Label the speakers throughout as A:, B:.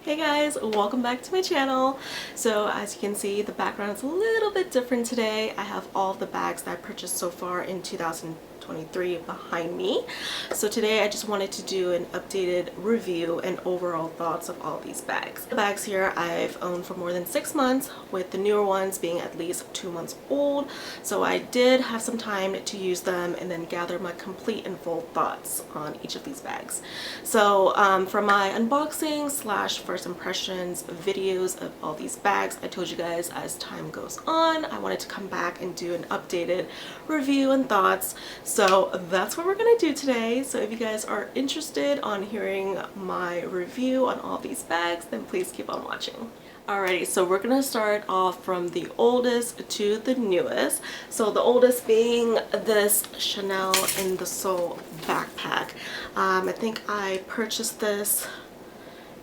A: Hey guys, welcome back to my channel. So as you can see, the background is a little bit different today. I have all of the bags that I purchased so far in 2023 behind me. So today I just wanted to do an updated review and overall thoughts of all these bags. The bags here I've owned for more than 6 months, with the newer ones being at least 2 months old. So I did have some time to use them and then gather my complete and full thoughts on each of these bags. So for my unboxing slash first impressions videos of all these bags, I told you guys as time goes on I wanted to come back and do an updated review and thoughts. So that's what we're gonna do today. So if you guys are interested on hearing my review on all these bags, then please keep on watching. Alrighty, so we're gonna start off from the oldest to the newest. So the oldest being this Chanel in the Soul backpack. I think I purchased this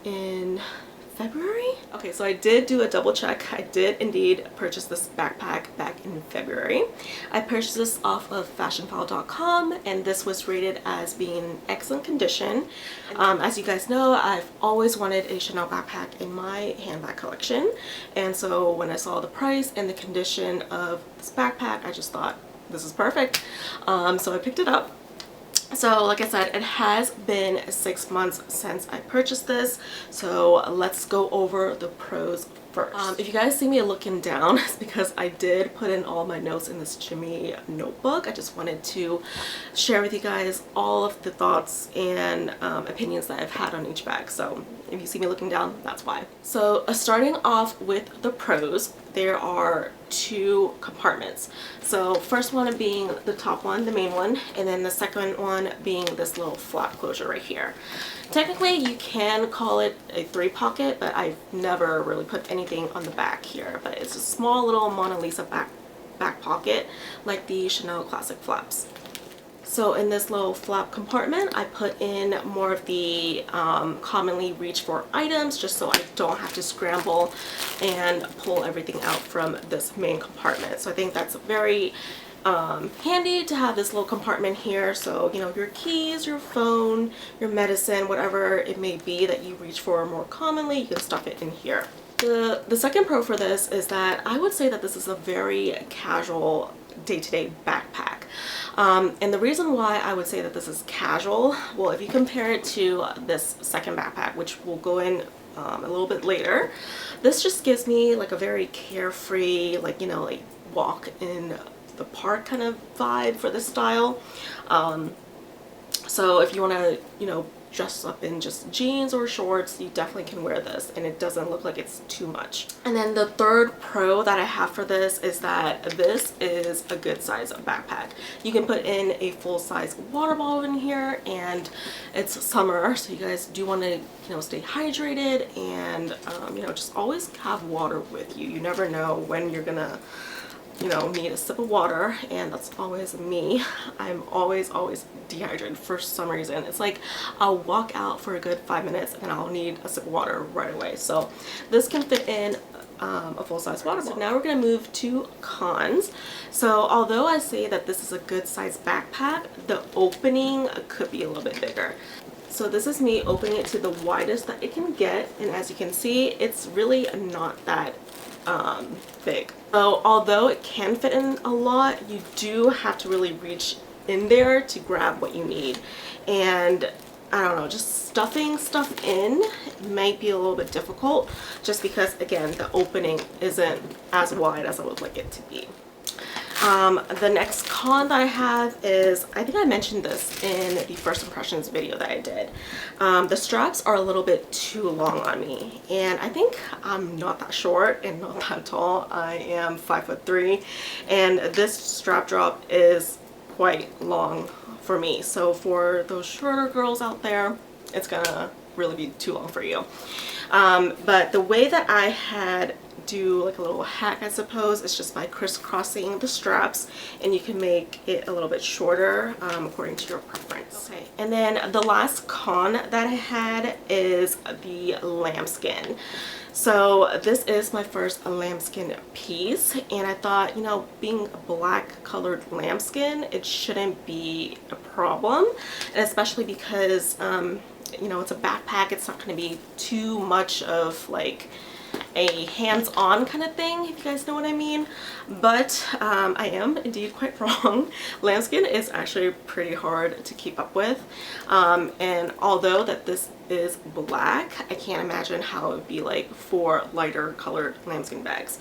A: in February. Okay, so I did do a double check. I did indeed purchase this backpack back in February. I purchased this off of fashionfile.com and this was rated as being in excellent condition. As you guys know, I've always wanted a Chanel backpack in my handbag collection, and so when I saw the price and the condition of this backpack, I just thought this is perfect. So I picked it up. So like I said, it has been 6 months since I purchased this, so let's go over the pros first. If you guys see me looking down, it's because I did put in all my notes in this Jimmy notebook. I just wanted to share with you guys all of the thoughts and opinions that I've had on each bag. So if you see me looking down, that's why. So starting off with the pros, there are 2 compartments. So first one being the top one, the main one, and then the second one being this little flap closure right here. Technically you can call it a 3-pocket, but I've never really put anything on the back here. But it's a small little Mona Lisa back pocket like the Chanel classic flaps. So in this little flap compartment, I put in more of the commonly reached for items, just so I don't have to scramble and pull everything out from this main compartment. So I think that's very handy to have this little compartment here. So, you know, your keys, your phone, your medicine, whatever it may be that you reach for more commonly, you can stuff it in here. The second pro for this is that I would say that this is a very casual day-to-day backpack. And the reason why I would say that this is casual, well, if you compare it to this second backpack, which we'll go in a little bit later, this just gives me like a very carefree, like, you know, like walk in the park kind of vibe for this style. So if you want to, you know, dress up in just jeans or shorts, you definitely can wear this and it doesn't look like it's too much. And then the third pro that I have for this is that this is a good size backpack. You can put in a full-size water bottle in here, and it's summer, so you guys do want to, you know, stay hydrated and you know, just always have water with you. You never know when you're gonna, you know, need a sip of water, and that's always me. I'm always dehydrated for some reason. It's like I'll walk out for a good 5 minutes and I'll need a sip of water right away. So this can fit in a full-size water bottle. So now we're going to move to cons. So although I say that this is a good size backpack, the opening could be a little bit bigger. So this is me opening it to the widest that it can get, and as you can see, it's really not that big. So although it can fit in a lot, you do have to really reach in there to grab what you need. And I don't know, just stuffing stuff in might be a little bit difficult, just because again the opening isn't as wide as I would like it to be. The next con that I have is, I think I mentioned this in the first impressions video that I did. The straps are a little bit too long on me, and I think I'm not that short and not that tall. I am 5'3", and this strap drop is quite long for me. So for those shorter girls out there, it's gonna really be too long for you. But the way that I had do like a little hack, I suppose, it's just by crisscrossing the straps, and you can make it a little bit shorter according to your preference. Okay, and then the last con that I had is the lambskin. So this is my first lambskin piece, and I thought, you know, being a black colored lambskin, it shouldn't be a problem, and especially because you know, it's a backpack. It's not going to be too much of like a hands-on kind of thing, if you guys know what I mean. But I am indeed quite wrong. Lambskin is actually pretty hard to keep up with, and although that this is black, I can't imagine how it would be like for lighter colored lambskin bags.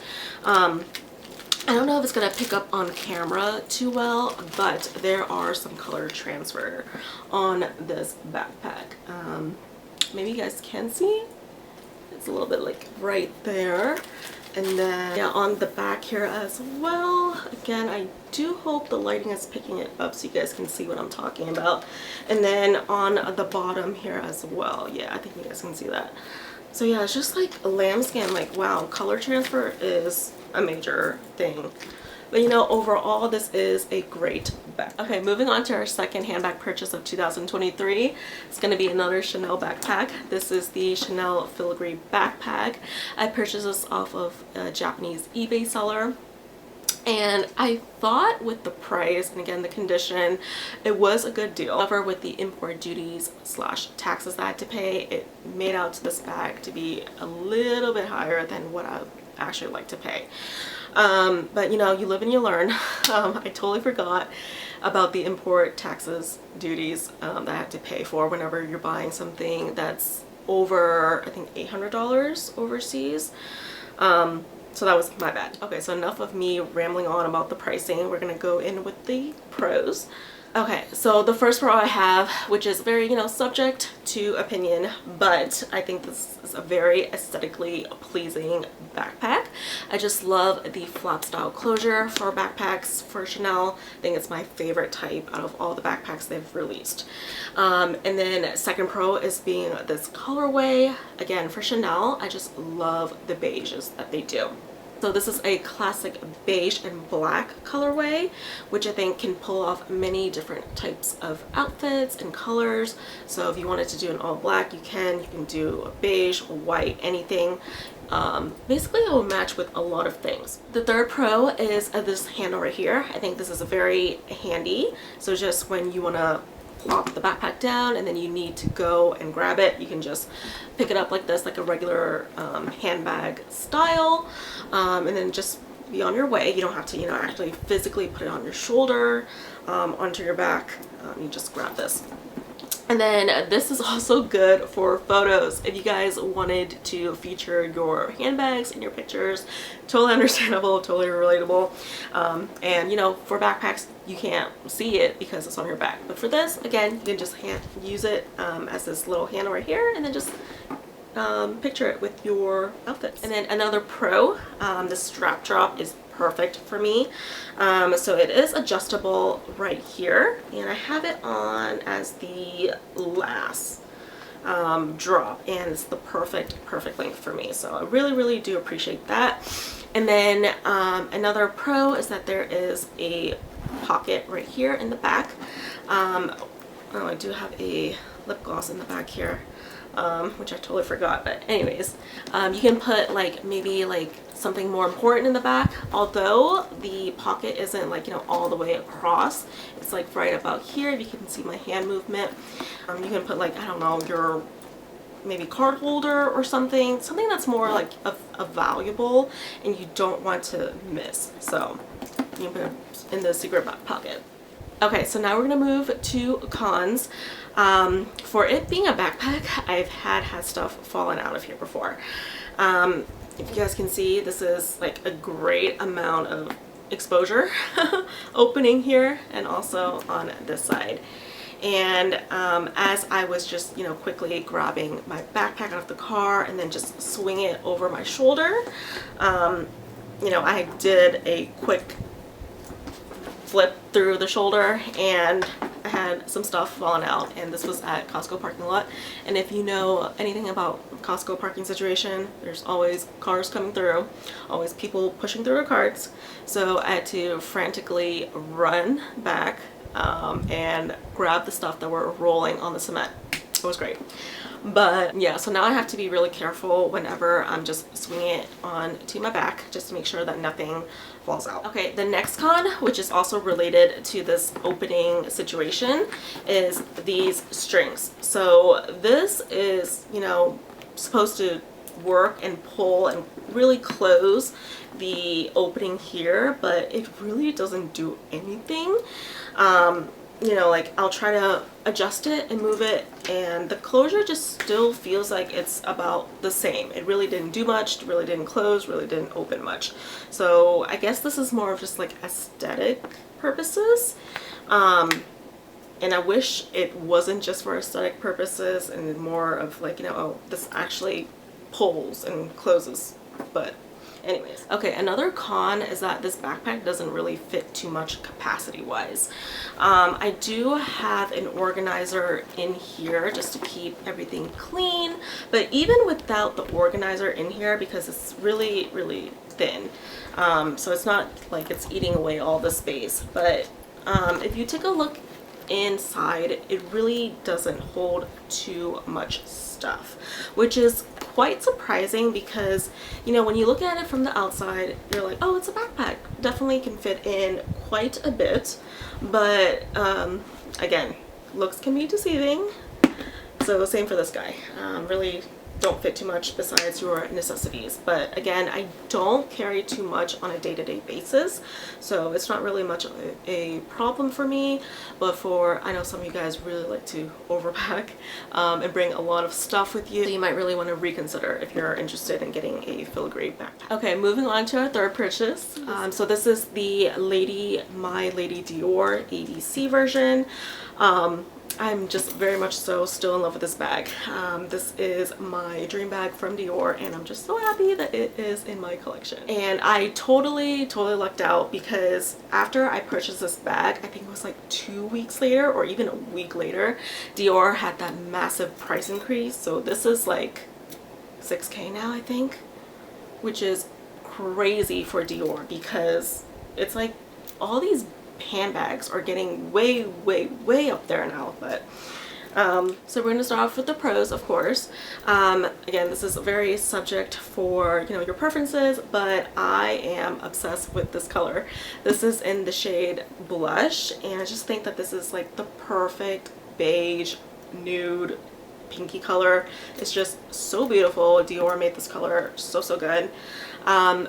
A: I don't know if it's gonna pick up on camera too well, but there are some color transfer on this backpack. Maybe you guys can see. It's a little bit like right there. And then yeah, on the back here as well. Again, I do hope the lighting is picking it up so you guys can see what I'm talking about. And then on the bottom here as well. Yeah, I think you guys can see that. So yeah, it's just like lambskin, like wow, color transfer is a major thing. But you know, overall this is a great bag. Okay, moving on to our second handbag purchase of 2023. It's going to be another Chanel backpack. This is the Chanel Filigree backpack. I purchased this off of a Japanese eBay seller. And I thought with the price and again the condition, it was a good deal. However, with the import duties / taxes that I had to pay, it made out to this bag to be a little bit higher than what I actually like to pay. But you know, you live and you learn. I totally forgot about the import taxes duties that I have to pay for whenever you're buying something that's over, I think, $800 overseas. So that was my bad. Okay, so enough of me rambling on about the pricing. We're gonna go in with the pros. Okay, so the first pro I have, which is very, you know, subject to opinion, but I think this is a very aesthetically pleasing backpack. I just love the flap style closure for backpacks for Chanel. I think it's my favorite type out of all the backpacks they've released. And then second pro is being this colorway. Again, for Chanel, I just love the beiges that they do. So this is a classic beige and black colorway, which I think can pull off many different types of outfits and colors. So if you wanted to do an all black, you can do a beige, white, anything. Basically it will match with a lot of things. The third pro is this handle right here. I think this is very handy. So just when you want to plop the backpack down and then you need to go and grab it, you can just pick it up like this, like a regular handbag style, and then just be on your way. You don't have to, you know, actually physically put it on your shoulder, onto your back. You just grab this. And then this is also good for photos. If you guys wanted to feature your handbags in your pictures, totally understandable, totally relatable. And you know, for backpacks, you can't see it because it's on your back. But for this, again, you can just use it as this little handle right here, and then just picture it with your outfits. And then another pro, the strap drop is perfect for me. So it is adjustable right here, and I have it on as the last drop, and it's the perfect length for me. So I really do appreciate that. And then another pro is that there is a pocket right here in the back. Oh, I do have a lip gloss in the back here, which I totally forgot, but anyways, you can put like maybe like something more important in the back, although the pocket isn't like, you know, all the way across. It's like right about here. If you can see my hand movement, you can put like, I don't know, your maybe card holder or something that's more like a valuable and you don't want to miss. So you can put it in the secret back pocket. Okay, so now we're gonna move to cons. For it being a backpack, I've had stuff fallen out of here before. If you guys can see, this is like a great amount of exposure opening here and also on this side. And as I was just, you know, quickly grabbing my backpack out of the car and then just swinging it over my shoulder, you know, I did a quick flip through the shoulder and I had some stuff falling out, and this was at Costco parking lot. And if you know anything about Costco parking situation, there's always cars coming through, always people pushing through their carts. So I had to frantically run back and grab the stuff that were rolling on the cement. It was great. But yeah, so now I have to be really careful whenever I'm just swinging it on to my back, just to make sure that nothing falls out. Okay, the next con, which is also related to this opening situation, is these strings. So this is, you know, supposed to work and pull and really close the opening here, but it really doesn't do anything. You know, like I'll try to adjust it and move it, and the closure just still feels like it's about the same. It really didn't do much, really didn't close, really didn't open much. So I guess this is more of just like aesthetic purposes. And I wish it wasn't just for aesthetic purposes and more of like, you know, oh, this actually pulls and closes. But anyways, okay, another con is that this backpack doesn't really fit too much capacity wise. I do have an organizer in here just to keep everything clean, but even without the organizer in here, because it's really thin, so it's not like it's eating away all the space, but if you take a look inside, it really doesn't hold too much stuff, which is quite surprising because, you know, when you look at it from the outside, you're like, oh, it's a backpack, definitely can fit in quite a bit, but again, looks can be deceiving. So same for this guy. Really don't fit too much besides your necessities, but again, I don't carry too much on a day-to-day basis, so it's not really much of a problem for me. But for, I know some of you guys really like to overpack and bring a lot of stuff with you, so you might really want to reconsider if you're interested in getting a filigree backpack. Okay, moving on to our third purchase. So this is the My Lady Dior ABC version. I'm just very much so still in love with this bag. This is my dream bag from Dior, and I'm just so happy that it is in my collection. And I totally lucked out, because after I purchased this bag, I think it was like 2 weeks later or even a week later, Dior had that massive price increase. So this is like $6K now, I think, which is crazy for Dior, because it's like all these handbags are getting way up there now. But so we're going to start off with the pros, of course. Again, this is very subject for, you know, your preferences, but I am obsessed with this color. This is in the shade Blush, and I just think that this is like the perfect beige nude pinky color. It's just so beautiful. Dior made this color so good.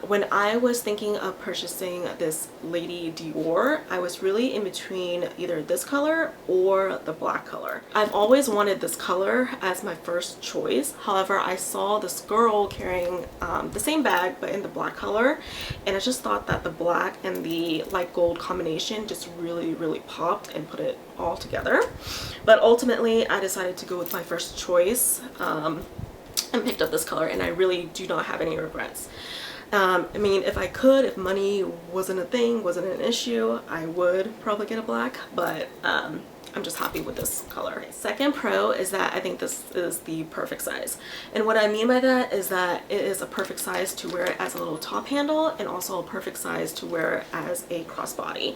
A: When I was thinking of purchasing this Lady Dior, I was really in between either this color or the black color. I've always wanted this color as my first choice. However, I saw this girl carrying the same bag but in the black color, and I just thought that the black and the light gold combination just really popped and put it all together. But ultimately, I decided to go with my first choice and picked up this color, and I really do not have any regrets. I mean, if I could, if money wasn't a thing, wasn't an issue, I would probably get a black, but I'm just happy with this color. Second pro is that I think this is the perfect size. And what I mean by that is that it is a perfect size to wear it as a little top handle, and also a perfect size to wear it as a crossbody.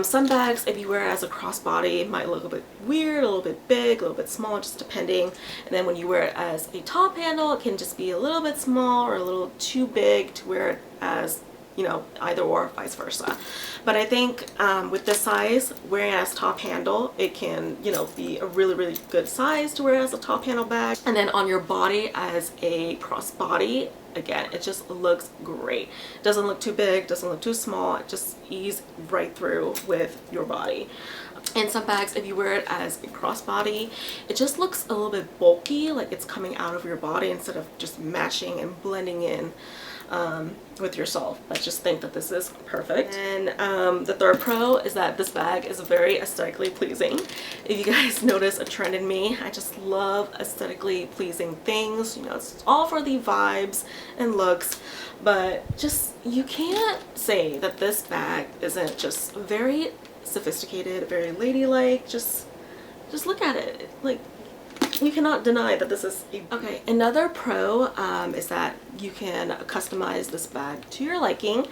A: Some bags, if you wear it as a crossbody, might look a bit weird, a little bit big, a little bit small, just depending. And then when you wear it as a top handle, it can just be a little bit small or a little too big to wear it as, you know, either or, vice versa. But I think with this size, wearing it as top handle, it can, you know, be a really good size to wear as a top handle bag. And then on your body as a crossbody, again, it just looks great. Doesn't look too big, doesn't look too small, it just ease right through with your body. And some bags, if you wear it as a crossbody, it just looks a little bit bulky, like it's coming out of your body instead of just matching and blending in with yourself. I just think that this is perfect. And the third pro is that this bag is very aesthetically pleasing. If you guys notice a trend in me, I just love aesthetically pleasing things. You know, it's all for the vibes and looks, but just, you can't say that this bag isn't just very sophisticated, very ladylike. Just look at it. Like, you cannot deny that this is okay. Another pro is that you can customize this bag to your liking,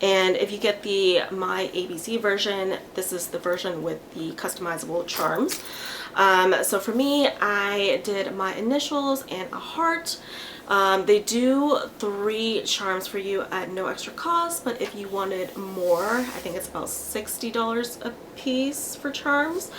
A: and if you get the My ABC version, this is the version with the customizable charms. So for me, I did my initials and a heart. They do 3 charms for you at no extra cost, but if you wanted more, I think it's about $60 a piece for charms.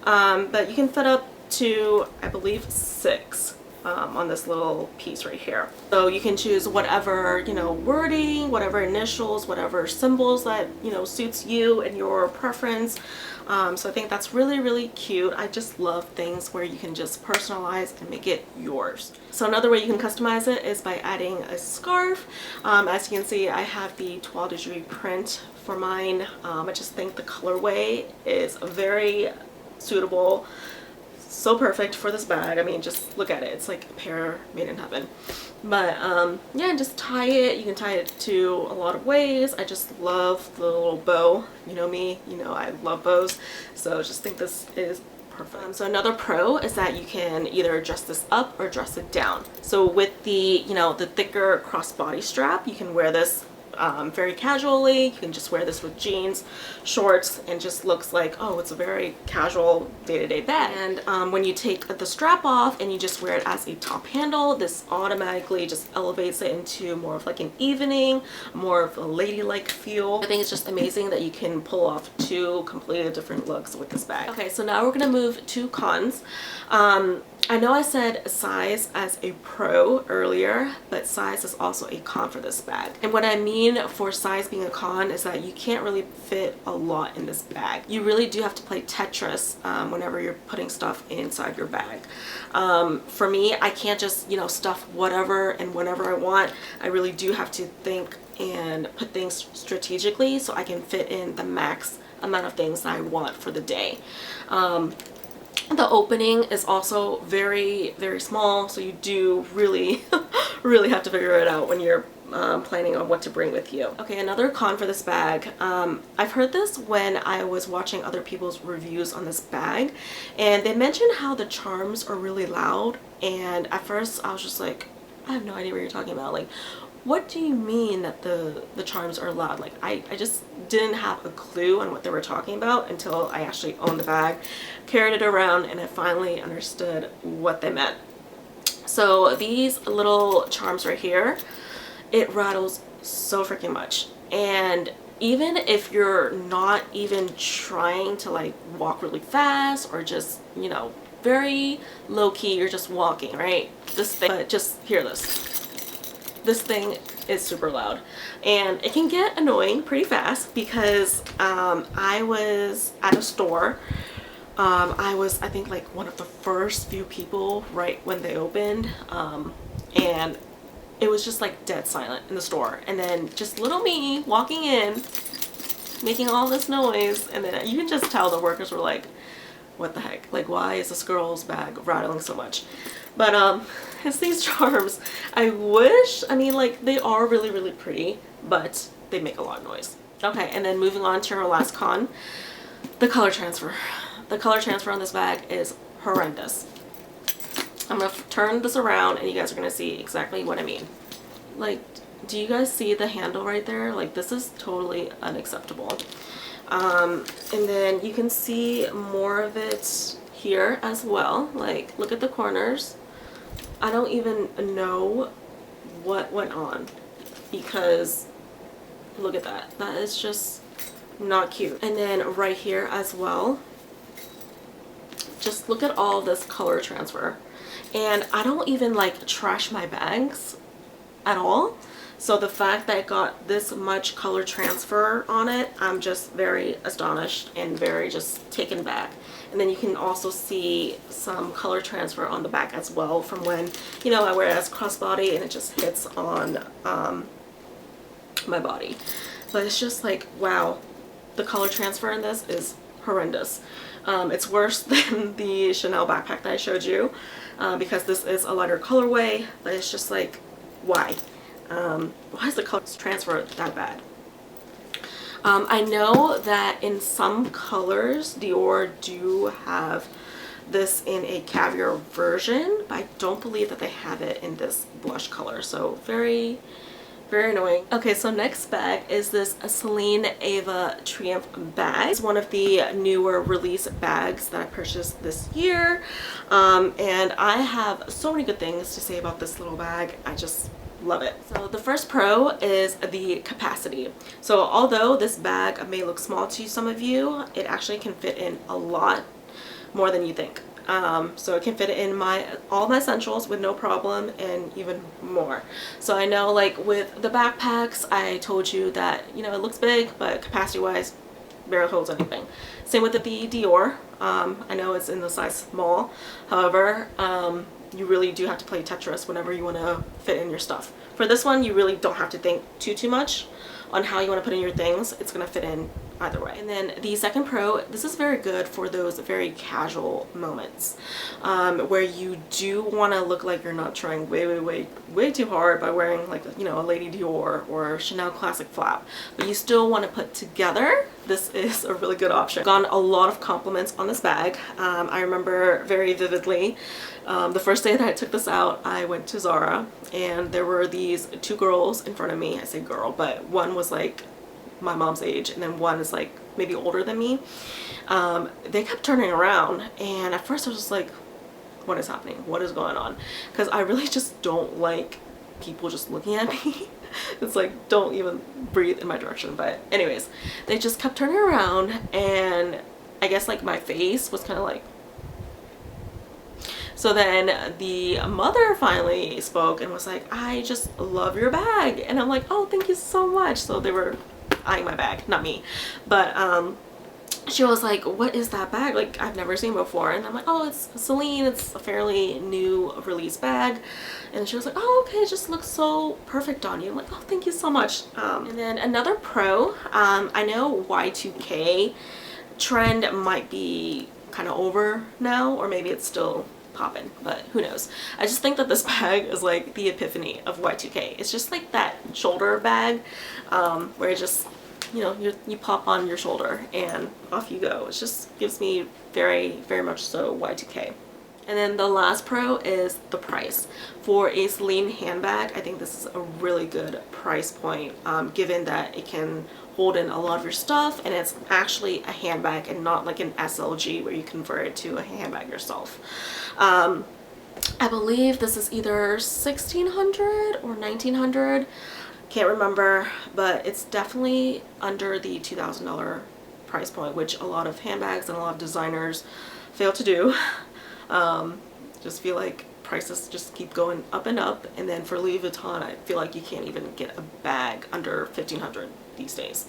A: But you can fit up to, I believe, 6 on this little piece right here. So you can choose whatever, you know, wording, whatever initials, whatever symbols that, you know, suits you and your preference. So I think that's really, really cute. I just love things where you can just personalize and make it yours. So another way you can customize it is by adding a scarf. As you can see, I have the Toile de Jouy print for mine. I just think the colorway is very suitable, so perfect for this bag. I mean, just look at it. It's like a pair made in heaven. But yeah, just tie it. You can tie it to a lot of ways. I just love the little bow. You know me, you know I love bows. So I just think this is perfect. So another pro is that you can either dress this up or dress it down. So with the, you know, the thicker crossbody strap, you can wear this very casually. You can just wear this with jeans, shorts, and just looks like, oh, it's a very casual day-to-day bag. And when you take the strap off and you just wear it as a top handle, this automatically just elevates it into more of like an evening, more of a ladylike feel. I think it's just amazing that you can pull off 2 completely different looks with this bag. Okay, so now we're gonna move to cons. I know I said size as a pro earlier, but size is also a con for this bag. And what I mean for size being a con is that you can't really fit a lot in this bag. You really do have to play Tetris whenever you're putting stuff inside your bag. For me, I can't just, you know, stuff whatever and whenever I want. I really do have to think and put things strategically so I can fit in the max amount of things that I want for the day. The opening is also very, very small, so you do really, really have to figure it out when you're planning on what to bring with you. Okay, another con for this bag. I've heard this when I was watching other people's reviews on this bag, and they mentioned how the charms are really loud, and at first I was just like, I have no idea what you're talking about. Like, what do you mean that the charms are loud? Like, I just didn't have a clue on what they were talking about until I actually owned the bag, carried it around, and I finally understood what they meant. So these little charms right here, it rattles so freaking much. And even if you're not even trying to like walk really fast or just, you know, very low-key, you're just walking, right? This thing, but just hear this. This thing is super loud, and it can get annoying pretty fast because I was at a store. I was, I think, like one of the first few people right when they opened, and it was just like dead silent in the store, and then just little me walking in making all this noise, and then you can just tell the workers were like, what the heck, like why is this girl's bag rattling so much? But it's these charms. I wish, I mean, like, they are really, really pretty, but they make a lot of noise. Okay, and then moving on to our last con, the color transfer. The color transfer on this bag is horrendous. I'm gonna turn this around and you guys are gonna see exactly what I mean. Like, do you guys see the handle right there? Like, this is totally unacceptable. And then you can see more of it here as well. Like, look at the corners. I don't even know what went on because look at that. That is just not cute. And then right here as well, just look at all this color transfer. And I don't even like trash my bags at all. So the fact that I got this much color transfer on it, I'm just very astonished and very just taken back. And then you can also see some color transfer on the back as well from when, you know, I wear it as crossbody and it just hits on my body. But it's just like, wow, the color transfer in this is horrendous. It's worse than the Chanel backpack that I showed you because this is a lighter colorway, but it's just like, why? Why is the color transfer that bad? I know that in some colors Dior do have this in a caviar version, but I don't believe that they have it in this blush color, so very annoying. Okay, so next bag is this Celine Ava Triumph bag. It's one of the newer release bags that I purchased this year, and I have so many good things to say about this little bag. I just love it. So the first pro is the capacity. So although this bag may look small to some of you, it actually can fit in a lot more than you think. So it can fit in all my essentials with no problem, and even more. So I know, like with the backpacks, I told you that, you know, it looks big, but capacity wise barely holds anything. Same with the Dior. I know it's in the size small, however, you really do have to play Tetris whenever you want to fit in your stuff. For this one, you really don't have to think too much on how you want to put in your things. It's going to fit in either way. And then the second pro, this is very good for those very casual moments, where you do want to look like you're not trying way too hard by wearing, like, you know, a Lady Dior or Chanel classic flap, but you still want to put together. This is a really good option. Gotten a lot of compliments on this bag. I remember very vividly the first day that I took this out, I went to Zara and there were these two girls in front of me. I say girl, but one was like my mom's age and then one is like maybe older than me. They kept turning around, and at first I was just like, what is happening? What is going on? Because I really just don't like people just looking at me. It's like, don't even breathe in my direction. But anyways, they just kept turning around, and I guess like my face was kind of like. So then the mother finally spoke and was like, I just love your bag. And I'm like, oh, thank you so much. So they were eyeing my bag, not me. But she was like, what is that bag? Like, I've never seen before. And I'm like, oh, it's Celine. It's a fairly new release bag. And she was like, oh, okay, it just looks so perfect on you. I'm like, oh, thank you so much. And then another pro, I know Y2K trend might be kind of over now, or maybe it's still poppin', but who knows. I just think that this bag is like the epiphany of Y2K. It's just like that shoulder bag, where it just, you know, you pop on your shoulder and off you go. It just gives me very much so Y2K. And then the last pro is the price. For a Celine handbag, I think this is a really good price point, given that it can hold in a lot of your stuff, and it's actually a handbag and not like an SLG where you convert it to a handbag yourself. I believe this is either $1,600 or $1,900. Can't remember, but it's definitely under the $2,000 price point, which a lot of handbags and a lot of designers fail to do. Just feel like prices just keep going up and up, and then for Louis Vuitton, I feel like you can't even get a bag under $1,500 these days.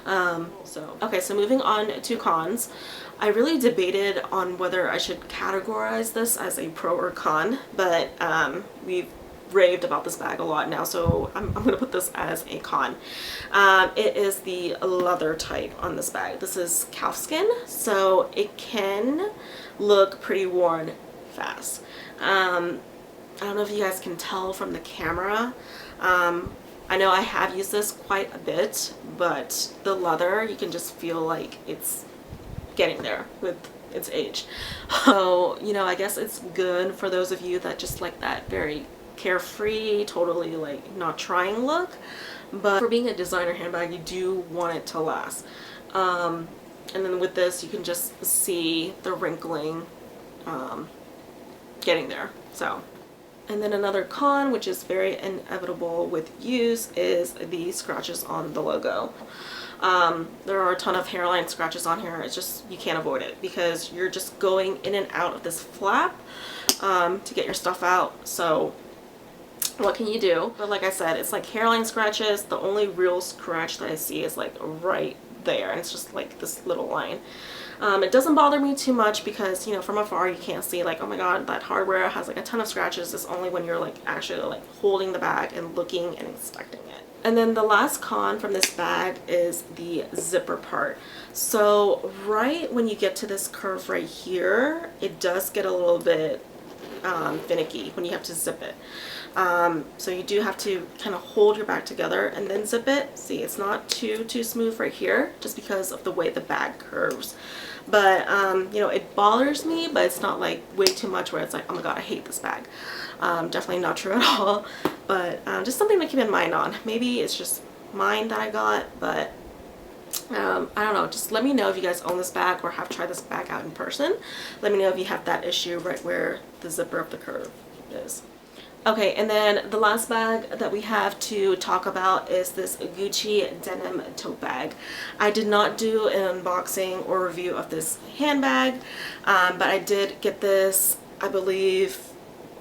A: Okay, so moving on to cons. I really debated on whether I should categorize this as a pro or con, but we've raved about this bag a lot now, so I'm gonna put this as a con. It is the leather type on this bag. This is calfskin, so it can look pretty worn fast. I don't know if you guys can tell from the camera. I know I have used this quite a bit, but the leather, you can just feel like it's getting there with its age. So, you know, I guess it's good for those of you that just like that very carefree, totally like not trying look. But for being a designer handbag, you do want it to last. And then with this, you can just see the wrinkling getting there. So. And then another con, which is very inevitable with use, is the scratches on the logo. There are a ton of hairline scratches on here. It's just, you can't avoid it because you're just going in and out of this flap to get your stuff out. So what can you do? But like I said, it's like hairline scratches. The only real scratch that I see is like right there, and it's just like this little line. It doesn't bother me too much because, you know, from afar you can't see like, oh my god, that hardware has like a ton of scratches. It's only when you're like actually like holding the bag and looking and inspecting it. And then the last con from this bag is the zipper part. So right when you get to this curve right here, it does get a little bit finicky when you have to zip it. So you do have to kind of hold your bag together and then zip it. See, it's not too smooth right here just because of the way the bag curves. But you know, it bothers me, but it's not like way too much where it's like, oh my god, I hate this bag. Definitely not true at all, but just something to keep in mind on. Maybe it's just mine that I got, but I don't know. Just let me know if you guys own this bag or have tried this bag out in person. Let me know if you have that issue right where the zipper of the curve is. Okay, and then the last bag that we have to talk about is this Gucci denim tote bag. I did not do an unboxing or review of this handbag, but I did get this, I believe,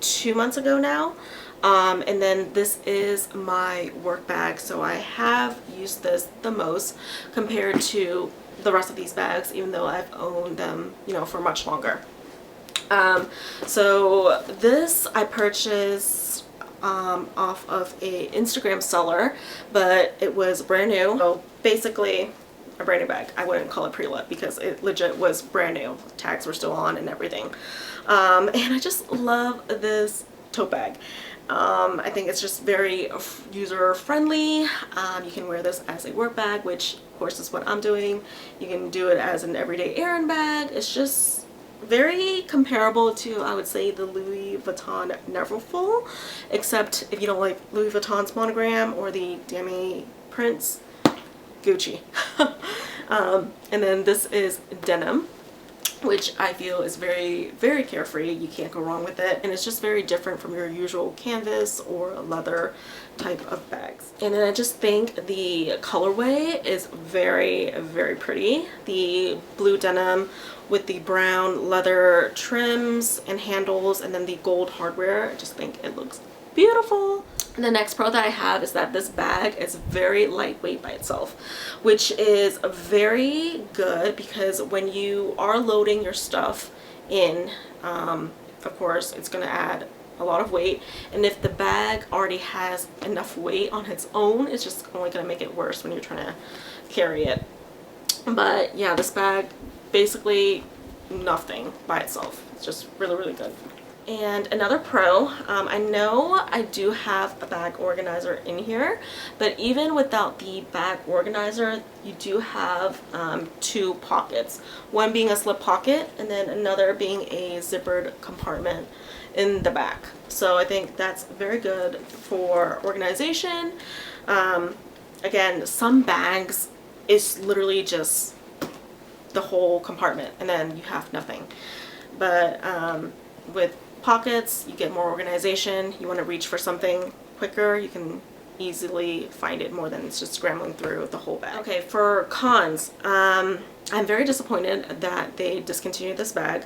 A: 2 months ago now. And then this is my work bag, so I have used this the most compared to the rest of these bags, even though I've owned them, you know, for much longer. So this I purchased off of a Instagram seller, but it was brand new. So basically a brand new bag. I wouldn't call it pre-lit because it legit was brand new. Tags were still on and everything. And I just love this tote bag. I think it's just very user friendly. You can wear this as a work bag, which of course is what I'm doing. You can do it as an everyday errand bag. It's just very comparable to, I would say, the Louis Vuitton Neverfull, except if you don't like Louis Vuitton's monogram or the demi prints, Gucci. And then this is denim, which I feel is very, very carefree. You can't go wrong with it, and it's just very different from your usual canvas or leather type of bags. And then I just think the colorway is very, very pretty. The blue denim with the brown leather trims and handles, and then the gold hardware. I just think it looks beautiful. And the next pro that I have is that this bag is very lightweight by itself, which is very good because when you are loading your stuff in, of course, it's going to add a lot of weight, and if the bag already has enough weight on its own, it's just only going to make it worse when you're trying to carry it. But yeah, this bag, basically nothing by itself. It's just really, really good. And another pro, I know I do have a bag organizer in here, but even without the bag organizer, you do have 2 pockets. One being a slip pocket, and then another being a zippered compartment in the back. So I think that's very good for organization. Again, some bags is literally just the whole compartment and then you have nothing. But with pockets, you get more organization. You want to reach for something quicker, you can easily find it more than it's just scrambling through the whole bag. Okay, for cons, I'm very disappointed that they discontinued this bag.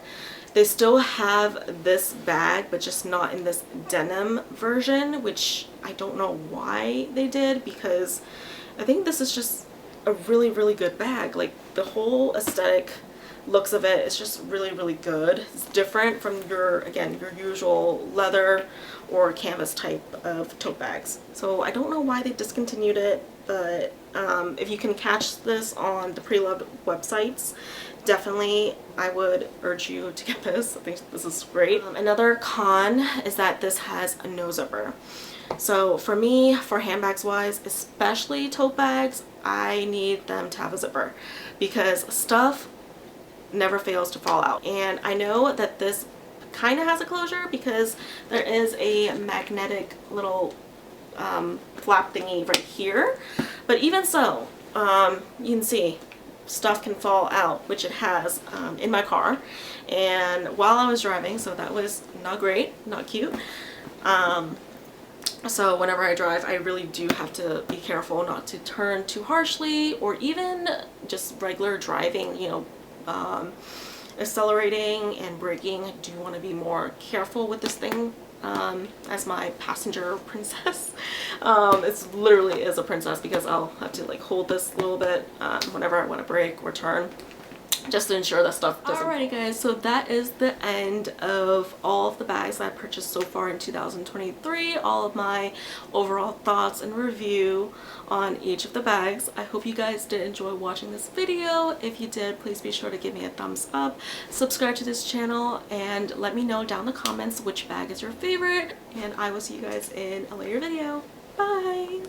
A: They still have this bag, but just not in this denim version, which I don't know why they did, because I think this is just a really, really good bag. Like, the whole aesthetic looks of it is just really, really good. It's different from your, again, your usual leather or canvas type of tote bags. So I don't know why they discontinued it, but if you can catch this on the pre-loved websites, definitely I would urge you to get this. I think this is great. Another con is that this has a no zipper. So for me, for handbags wise, especially tote bags, I need them to have a zipper because stuff never fails to fall out. And I know that this kind of has a closure because there is a magnetic little flap thingy right here, but even so, you can see stuff can fall out, which it has in my car and while I was driving, so that was not great, not cute. So whenever I drive, I really do have to be careful not to turn too harshly, or even just regular driving, you know, accelerating and braking. I do want to be more careful with this thing as my passenger princess. It literally is a princess because I'll have to like hold this a little bit whenever I want to brake or turn. just to ensure that stuff doesn't. Alrighty guys, so that is the end of all of the bags that I purchased so far in 2023, all of my overall thoughts and review on each of the bags. I hope you guys did enjoy watching this video. If you did, please be sure to give me a thumbs up, subscribe to this channel, and let me know down in the comments which bag is your favorite, and I will see you guys in a later video. Bye!